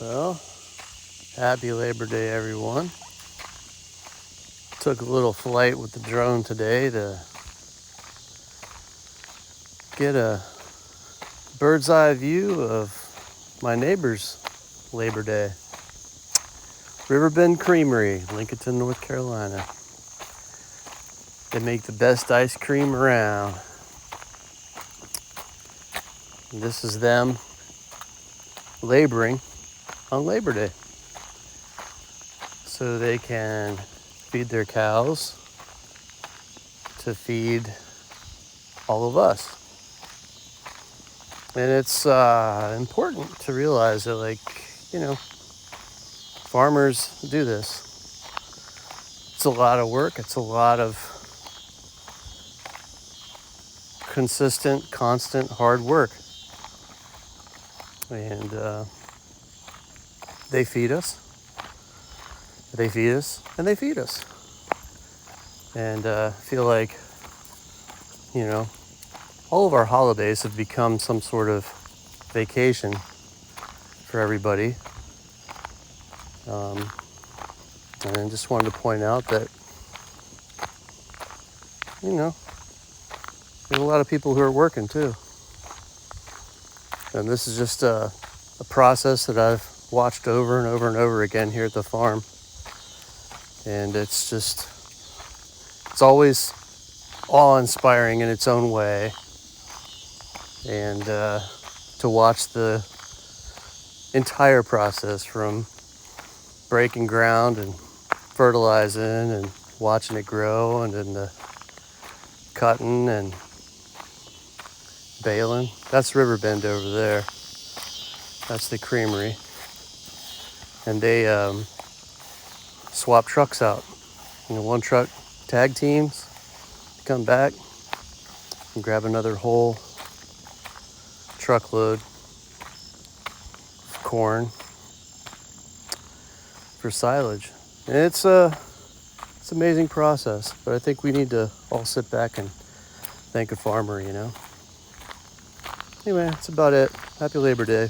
Well, happy Labor Day, everyone. Took a little flight with the drone today to get a bird's eye view of my neighbor's Labor Day. Riverbend Creamery, Lincoln, North Carolina. They make the best ice cream around. And this is them laboring on Labor Day, so they can feed their cows to feed all of us. And it's important to realize that, farmers do this. It's a lot of work. It's a lot of consistent, constant, hard work. And they feed us. They feed us, and they feed us. And I feel like, all of our holidays have become some sort of vacation for everybody. And I just wanted to point out that, there's a lot of people who are working too. And this is just a process that I've watched over and over and over again here at the farm. And it's always awe-inspiring in its own way. And to watch the entire process from breaking ground and fertilizing and watching it grow, and then the cutting and baling. That's Riverbend over there. That's the Creamery. And they swap trucks out. One truck tag teams, come back and grab another whole truckload of corn for silage. And it's an amazing process, but I think we need to all sit back and thank a farmer, Anyway, that's about it. Happy Labor Day.